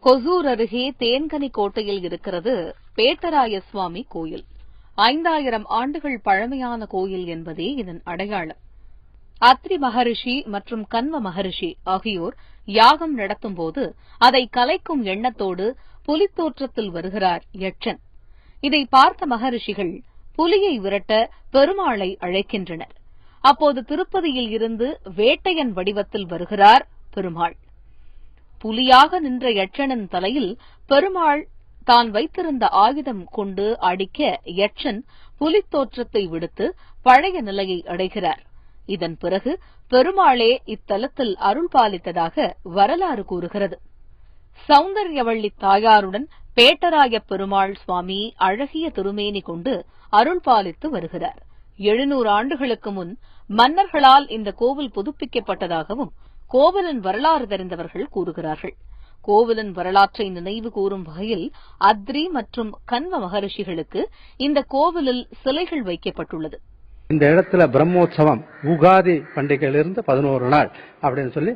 கொசூர் அருகே தேன்கனி கோட்டையில் இருக்கிறது பேட்டராய சுவாமி கோயில். 5000 ஆண்டுகள் பழமையான கோயில் என்பதே இதன் அடையாளம். அத்ரி மகரிஷி மற்றும் கன்வ மகரிஷி ஆகியோர் யாகம் நடத்தும்போது அதை கலைக்கும் எண்ணத்தோடு புலித்தோற்றத்தில் வருகிறார் யட்சன். இதை பார்த்த மகரிஷிகள் புலியை விரட்ட பெருமாளை அழைக்கின்றனர். அப்போது திருப்பதியில் இருந்து வேட்டையன் வடிவத்தில் வருகிறார் பெருமாள். புலியாக நின்ற யட்சனின் தலையில் பெருமாள் தான் வைத்திருந்த ஆயுதம் கொண்டு அடிக்க யட்சன் புலித்தோற்றத்தை விடுத்து பழைய நிலையை அடைகிறார். இதன் பிறகு பெருமாளே இத்தலத்தில் அருள் பாலித்ததாக வரலாறு கூறுகிறது. சௌந்தர்யவள்ளி தாயாருடன் பேட்டராய பெருமாள் சுவாமி அழகிய திருமேனி கொண்டு அருள் பாலித்து வருகிறார். 700 ஆண்டுகளுக்கு முன் மன்னர்களால் இந்த கோவில் புதுப்பிக்கப்பட்டதாகவும் கோவிலின் வரலாறு தெரிந்தவர்கள் கூறுகிறார்கள். கோவிலின் வரலாற்றை நினைவு கூறும் வகையில் அத்ரி மற்றும் கன்வ மகரிஷிகளுக்கு இந்த கோவிலில் சிலைகள் வைக்கப்பட்டுள்ளது. இந்த இடத்துல பிரம்மோற்சவம் உகாதி பண்டிகையிலிருந்து 11 நாள் அப்படின்னு சொல்லி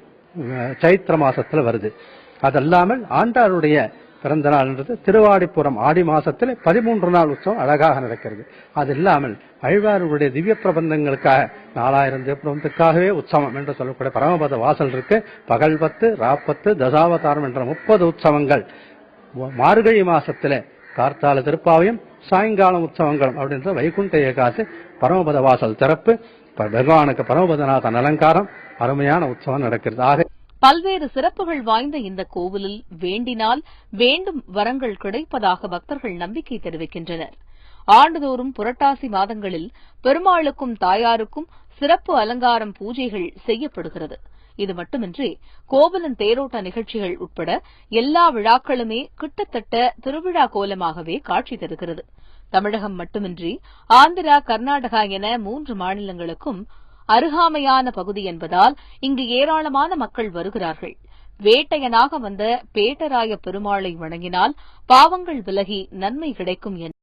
சைத்திர மாசத்துல வருது. அதல்லாமல் ஆண்டாருடைய பிறந்த நாள்ன்றது திருவாடிப்புறம் ஆடி மாசத்துல 13 நாள் உற்சவம் அழகாக நடக்கிறது. அது இல்லாமல் அழ்வாருடைய திவ்ய பிரபந்தங்களுக்காக 4000 திவ்யப்பிரபந்தத்துக்காகவே உற்சவம் என்று சொல்லக்கூடிய பரமபத வாசல் இருக்கு. பகல் 10, ராப்பத்து, தசாவதாரம் என்ற 30 உற்சவங்கள் மார்கழி மாசத்துல கார்த்தால திருப்பாவையும் சாயங்காலம் உற்சவங்களும் அப்படின்ற வைகுண்ட ஏகாசி பரமபத வாசல் திறப்பு, பகவானுக்கு பரமபதநாதன் அலங்காரம், அருமையான உற்சவம் நடக்கிறது. ஆக பல்வேறு சிறப்புகள் வாய்ந்த இந்த கோவிலில் வேண்டினால் வேண்டும் வரங்கள் கிடைப்பதாக பக்தர்கள் நம்பிக்கை தெரிவிக்கின்றனர். ஆண்டுதோறும் புரட்டாசி மாதங்களில் பெருமாளுக்கும் தாயாருக்கும் சிறப்பு அலங்காரம் பூஜைகள் செய்யப்படுகிறது. இது மட்டுமின்றி கோவிலின் தேரோட்ட நிகழ்ச்சிகள் உட்பட எல்லா விழாக்களுமே கிட்டத்தட்ட திருவிழா கோலமாகவே காட்சி தருகிறது. தமிழகம் மட்டுமின்றி ஆந்திரா, கர்நாடகா என 3 மாநிலங்களுக்கும் அருகாமையான பகுதி என்பதால் இங்கு ஏராளமான மக்கள் வருகிறார்கள். வேட்டையனாக வந்த பேட்டராய பெருமாளை வணங்கினால் பாவங்கள் விலகி நன்மை கிடைக்கும் என